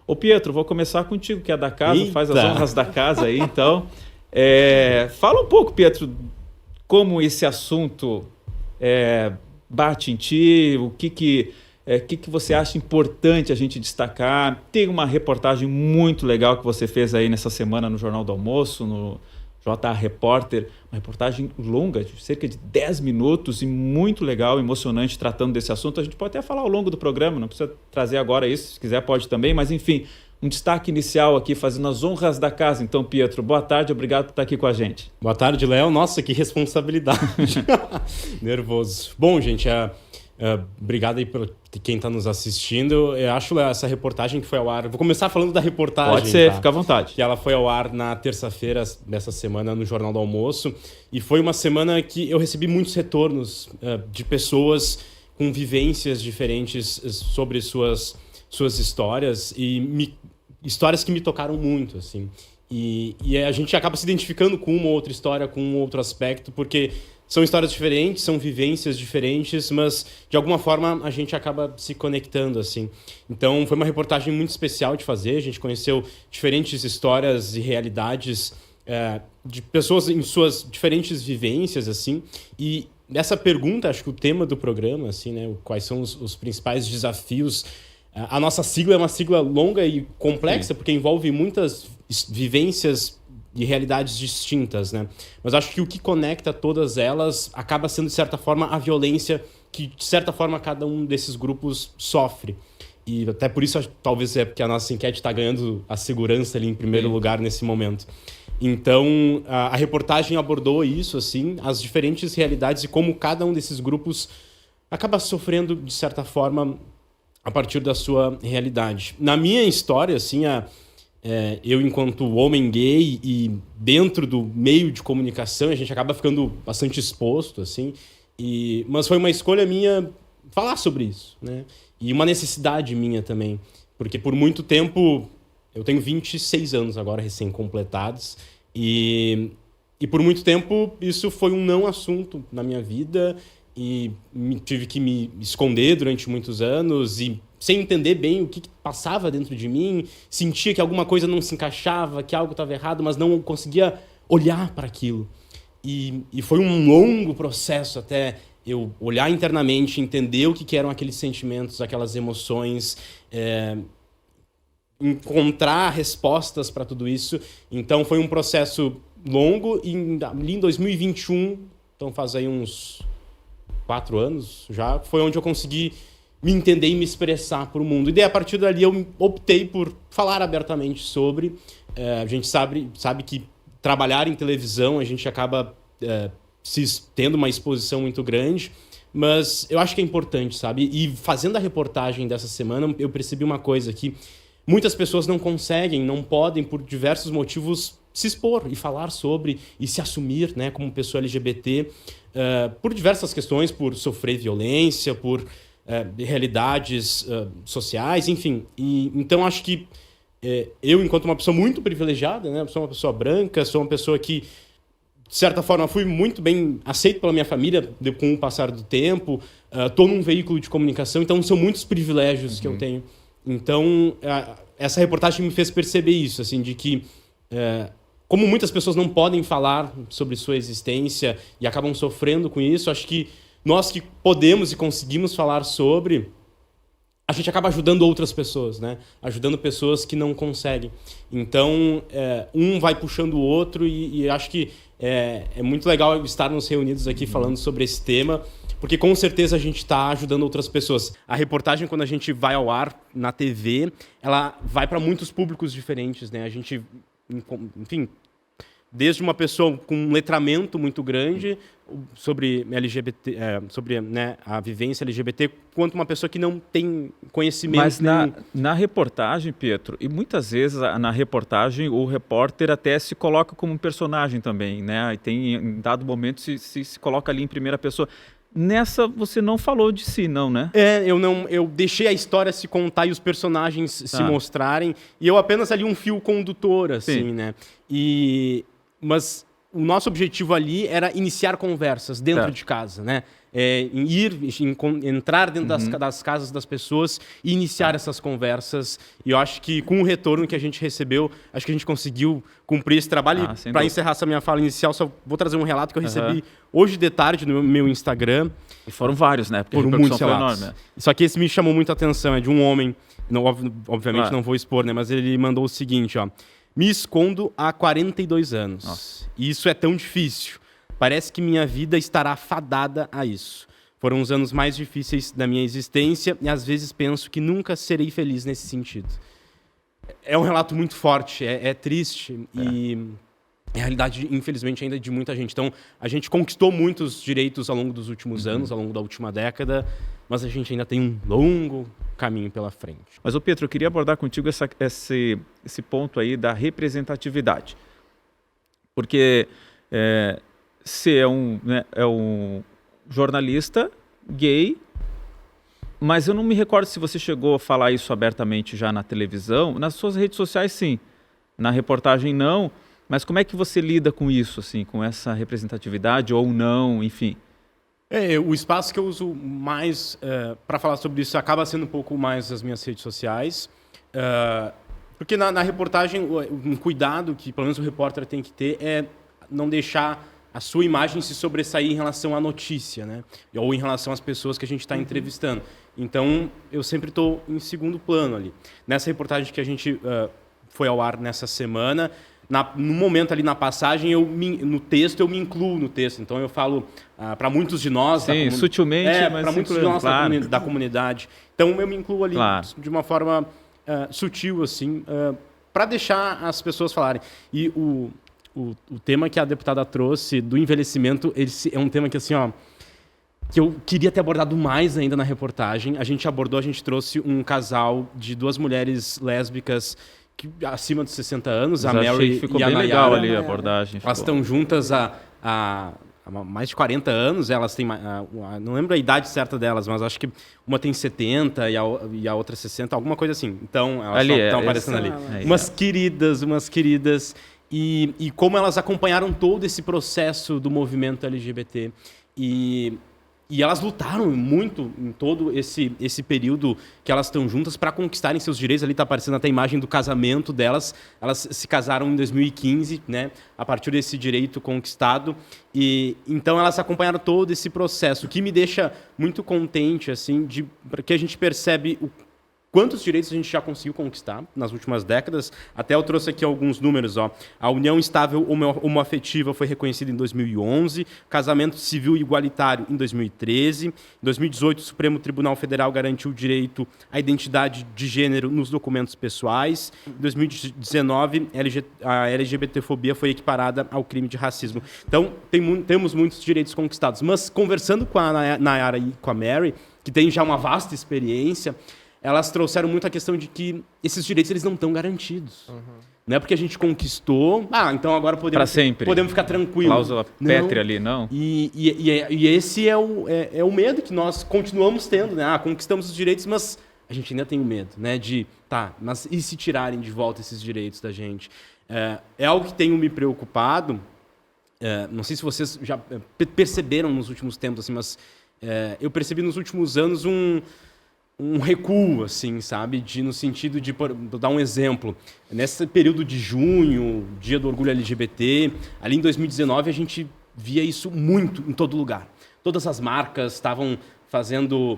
Ô Pietro, vou começar contigo, que é da casa, Eita. faz as honras da casa aí, então. Fala um pouco, Pietro, como esse assunto bate em ti, o que você acha importante a gente destacar. Tem uma reportagem muito legal que você fez aí nessa semana no Jornal do Almoço, no JA Repórter, uma reportagem longa, de cerca de 10 minutos e muito legal, emocionante, tratando desse assunto. A gente pode até falar ao longo do programa, não precisa trazer agora isso, se quiser pode também, mas enfim, um destaque inicial aqui, fazendo as honras da casa. Então, Pietro, boa tarde, obrigado por estar aqui com a gente. Boa tarde, Léo. Nossa, que responsabilidade. Nervoso. Bom, gente, obrigado aí por quem está nos assistindo. Eu acho essa reportagem que foi ao ar... Vou começar falando da reportagem. Pode ser, tá? Fica à vontade. Que ela foi ao ar na terça-feira dessa semana no Jornal do Almoço. E foi uma semana que eu recebi muitos retornos de pessoas com vivências diferentes sobre suas histórias. E histórias que me tocaram muito, assim. E a gente acaba se identificando com uma outra história, com um outro aspecto, porque... São histórias diferentes, são vivências diferentes, mas de alguma forma a gente acaba se conectando, assim. Então foi uma reportagem muito especial de fazer, a gente conheceu diferentes histórias e realidades de pessoas em suas diferentes vivências, assim. E essa pergunta, acho que o tema do programa, assim, né, quais são os principais desafios. A nossa sigla é uma sigla longa e complexa, porque envolve muitas vivências de realidades distintas, né? Mas acho que o que conecta todas elas acaba sendo, de certa forma, a violência que, de certa forma, cada um desses grupos sofre. E até por isso, talvez é porque a nossa enquete está ganhando a segurança ali em primeiro lugar nesse momento. Então, a reportagem abordou isso, assim, as diferentes realidades e como cada um desses grupos acaba sofrendo, de certa forma, a partir da sua realidade. Na minha história, assim, eu, enquanto homem gay e dentro do meio de comunicação, a gente acaba ficando bastante exposto, assim. Mas foi uma escolha minha falar sobre isso, né? E uma necessidade minha também. Porque por muito tempo... Eu tenho 26 anos agora, recém-completados. E por muito tempo isso foi um não assunto na minha vida. E tive que me esconder durante muitos anos e... sem entender bem o que passava dentro de mim, sentia que alguma coisa não se encaixava, que algo estava errado, mas não conseguia olhar para aquilo. E foi um longo processo até eu olhar internamente, entender o que eram aqueles sentimentos, aquelas emoções, encontrar respostas para tudo isso. Então foi um processo longo e ali em 2021, então faz aí uns 4 anos já, foi onde eu consegui me entender e me expressar para o mundo. E daí, a partir dali, eu optei por falar abertamente sobre. A gente sabe que trabalhar em televisão, a gente acaba tendo uma exposição muito grande, mas eu acho que é importante, sabe? E fazendo a reportagem dessa semana, eu percebi uma coisa, que muitas pessoas não conseguem, não podem, por diversos motivos, se expor e falar sobre e se assumir, né, como pessoa LGBT, por diversas questões, por sofrer violência, por... realidades sociais, enfim. Então, acho que eu, enquanto uma pessoa muito privilegiada, né, sou uma pessoa branca, sou uma pessoa que, de certa forma, fui muito bem aceito pela minha família com o passar do tempo, estou num veículo de comunicação, então são muitos privilégios que eu tenho. Então, essa reportagem me fez perceber isso, assim, de que como muitas pessoas não podem falar sobre sua existência e acabam sofrendo com isso, acho que nós que podemos e conseguimos falar sobre, a gente acaba ajudando outras pessoas, né? Ajudando pessoas que não conseguem. Então, um vai puxando o outro e acho que é muito legal estarmos reunidos aqui falando sobre esse tema, porque com certeza a gente está ajudando outras pessoas. A reportagem, quando a gente vai ao ar na TV, ela vai para muitos públicos diferentes, né? A gente, enfim... Desde uma pessoa com um letramento muito grande sobre LGBT, sobre, né, a vivência LGBT, quanto uma pessoa que não tem conhecimento. Mas na reportagem, Pietro, e muitas vezes na reportagem o repórter até se coloca como um personagem também, né? E tem, em dado momento, se coloca ali em primeira pessoa. Nessa você não falou de si, não, né? Eu deixei a história se contar e os personagens se mostrarem, e eu apenas ali um fio condutor, assim, né? Mas o nosso objetivo ali era iniciar conversas dentro de casa, né? entrar dentro das casas das pessoas e iniciar essas conversas. E eu acho que com o retorno que a gente recebeu, acho que a gente conseguiu cumprir esse trabalho. Para encerrar essa minha fala inicial, só vou trazer um relato que eu recebi hoje de tarde no meu Instagram. E foram vários, né? Porque foram muitos relatos. Enorme. Só que esse me chamou muito a atenção, é de um homem, obviamente não vou expor, né? Mas ele mandou o seguinte, ó. Me escondo há 42 anos. Nossa. E isso é tão difícil. Parece que minha vida estará fadada a isso. Foram os anos mais difíceis da minha existência e às vezes penso que nunca serei feliz nesse sentido. É um relato muito forte, é triste e é a realidade, infelizmente, ainda de muita gente. Então, a gente conquistou muitos direitos ao longo dos últimos anos, ao longo da última década, mas a gente ainda tem um longo caminho pela frente. Mas, Pietro, eu queria abordar contigo esse ponto aí da representatividade. Porque você é um jornalista gay, mas eu não me recordo se você chegou a falar isso abertamente já na televisão. Nas suas redes sociais, sim. Na reportagem, não. Mas como é que você lida com isso, assim, com essa representatividade ou não, enfim? O espaço que eu uso mais para falar sobre isso acaba sendo um pouco mais as minhas redes sociais. Porque na reportagem, um cuidado que pelo menos o repórter tem que ter é não deixar a sua imagem se sobressair em relação à notícia, né? Ou em relação às pessoas que a gente está entrevistando. Então, eu sempre estou em segundo plano ali. Nessa reportagem que a gente foi ao ar nessa semana, no momento ali na passagem, no texto eu me incluo no texto. Então eu falo para muitos de nós... Sim, sutilmente, mas para muitos de nós da comunidade. Então eu me incluo ali de uma forma sutil, assim, para deixar as pessoas falarem. E o tema que a deputada trouxe do envelhecimento, é um tema que, assim, que eu queria ter abordado mais ainda na reportagem. A gente trouxe um casal de duas mulheres lésbicas acima de 60 anos, a Mary ficou e a bem Nayara. legal ali a abordagem. Elas estão juntas há mais de 40 anos, elas têm... não lembro a idade certa delas, mas acho que uma tem 70 e a outra 60, alguma coisa assim. Então, elas estão aparecendo ali. Umas queridas. E como elas acompanharam todo esse processo do movimento LGBT. E elas lutaram muito em todo esse período que elas estão juntas para conquistarem seus direitos. Ali está aparecendo até a imagem do casamento delas. Elas se casaram em 2015, né, a partir desse direito conquistado. E então elas acompanharam todo esse processo, o que me deixa muito contente, assim, porque a gente percebe quantos direitos a gente já conseguiu conquistar nas últimas décadas. Até eu trouxe aqui alguns números. A união estável homoafetiva foi reconhecida em 2011, casamento civil igualitário em 2013. Em 2018, o Supremo Tribunal Federal garantiu o direito à identidade de gênero nos documentos pessoais. Em 2019, a LGBTfobia foi equiparada ao crime de racismo. Então, temos muitos direitos conquistados. Mas, conversando com a Nayara e com a Mary, que tem já uma vasta experiência, elas trouxeram muito a questão de que esses direitos eles não estão garantidos. Não é porque a gente conquistou, então agora podemos ficar tranquilos. Cláusula pétrea ali, não? E esse é o medo que nós continuamos tendo, né? Conquistamos os direitos, mas a gente ainda tem o medo, né? Mas e se tirarem de volta esses direitos da gente? É algo que tem me preocupado. Não sei se vocês já perceberam nos últimos tempos, assim, mas eu percebi nos últimos anos um recuo, assim, sabe? No sentido de, vou dar um exemplo, nesse período de junho, Dia do Orgulho LGBT, ali em 2019 a gente via isso muito em todo lugar. Todas as marcas estavam fazendo,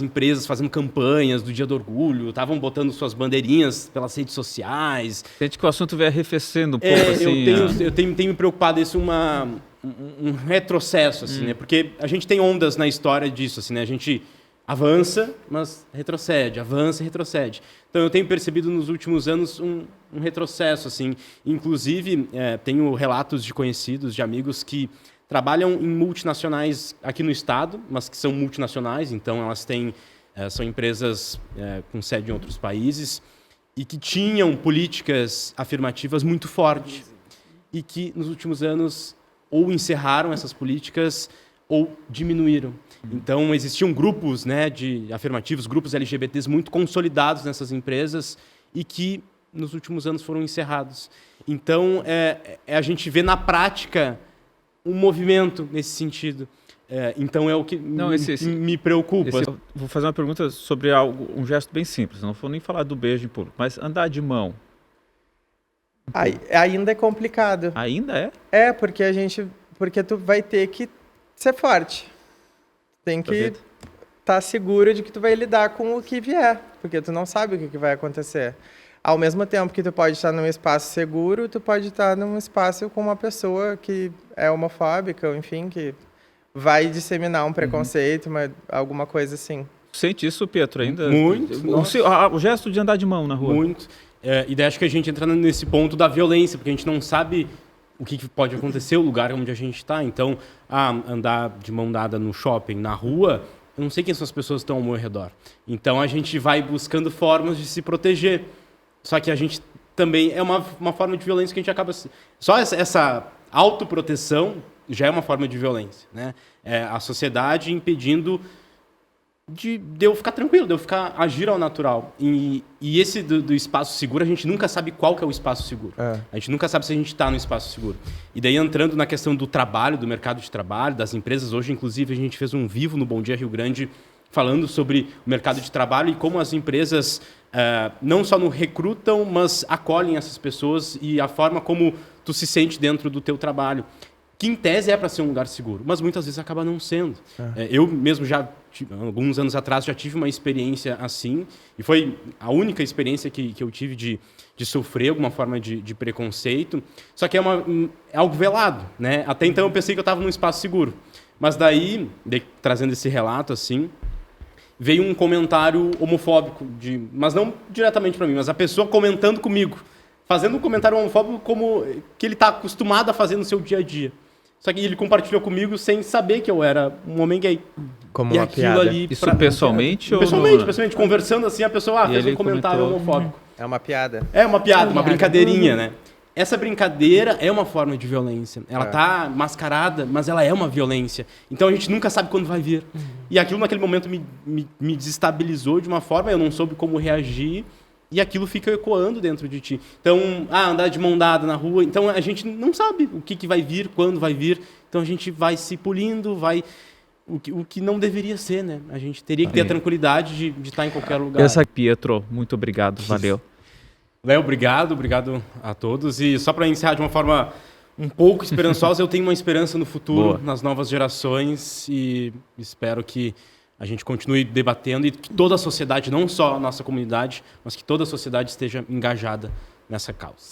empresas fazendo campanhas do Dia do Orgulho, estavam botando suas bandeirinhas pelas redes sociais. Sente que o assunto vem arrefecendo um pouco, assim. Eu tenho me preocupado, isso um retrocesso, assim, né? Porque a gente tem ondas na história disso, assim, né? A gente avança, mas retrocede, avança e retrocede. Então, eu tenho percebido nos últimos anos um retrocesso, assim. Inclusive, tenho relatos de conhecidos, de amigos que trabalham em multinacionais aqui no estado, mas que são multinacionais, então elas são empresas com sede em outros países e que tinham políticas afirmativas muito fortes e que, nos últimos anos, ou encerraram essas políticas ou diminuíram. Então, existiam grupos, né, de afirmativos, grupos LGBTs muito consolidados nessas empresas e que, nos últimos anos, foram encerrados. Então, a gente vê na prática um movimento nesse sentido. Então é o que Não, me preocupa. Vou fazer uma pergunta sobre algo, um gesto bem simples. Não vou nem falar do beijo em público, mas andar de mão. Ainda é complicado. Ainda é? Porque tu vai ter que ser forte. Tem que estar seguro de que tu vai lidar com o que vier, porque tu não sabe o que vai acontecer. Ao mesmo tempo que tu pode estar num espaço seguro, tu pode estar num espaço com uma pessoa que é homofóbica, ou enfim, que vai disseminar um preconceito, alguma coisa assim. Sente isso, Pietro, ainda? Muito. O gesto de andar de mão na rua. Muito. E daí acho que a gente entra nesse ponto da violência, porque a gente não sabe o que pode acontecer, o lugar onde a gente está. Então, andar de mão dada no shopping, na rua, eu não sei quem são as pessoas que estão ao meu redor. Então, a gente vai buscando formas de se proteger. Só que a gente também é uma forma de violência que a gente acaba... Só essa autoproteção já é uma forma de violência, né? A sociedade impedindo de eu ficar tranquilo, de eu agir ao natural. E esse do espaço seguro, a gente nunca sabe qual que é o espaço seguro. A gente nunca sabe se a gente está no espaço seguro. E daí, entrando na questão do trabalho, do mercado de trabalho, das empresas, hoje, inclusive, a gente fez um vivo no Bom Dia Rio Grande, falando sobre o mercado de trabalho e como as empresas não só não recrutam, mas acolhem essas pessoas e a forma como tu se sente dentro do teu trabalho. Que em tese é para ser um lugar seguro, mas muitas vezes acaba não sendo. Eu mesmo alguns anos atrás, já tive uma experiência assim, e foi a única experiência que eu tive de sofrer alguma forma de preconceito, só que é algo velado, né? Até então eu pensei que eu estava num espaço seguro, mas daí, trazendo esse relato assim, veio um comentário homofóbico, mas não diretamente para mim, mas a pessoa comentando comigo, fazendo um comentário homofóbico como que ele está acostumado a fazer no seu dia a dia. Só que ele compartilhou comigo sem saber que eu era um homem gay. Como uma piada. Isso pessoalmente? Pessoalmente, conversando assim, a pessoa fez um comentário homofóbico. É uma piada. É uma piada, uma brincadeirinha, né? Essa brincadeira é uma forma de violência. Ela tá mascarada, mas ela é uma violência. Então a gente nunca sabe quando vai vir. E aquilo naquele momento me desestabilizou de uma forma, eu não soube como reagir. E aquilo fica ecoando dentro de ti. Então, andar de mão dada na rua. Então, a gente não sabe o que vai vir, quando vai vir. Então, a gente vai se polindo, o que não deveria ser, né? A gente teria que ter a tranquilidade de estar em qualquer lugar. Pietro, muito obrigado. Valeu. Léo, obrigado a todos. E só para encerrar de uma forma um pouco esperançosa, eu tenho uma esperança no futuro, nas novas gerações. E espero que a gente continue debatendo e que toda a sociedade, não só a nossa comunidade, mas que toda a sociedade esteja engajada nessa causa.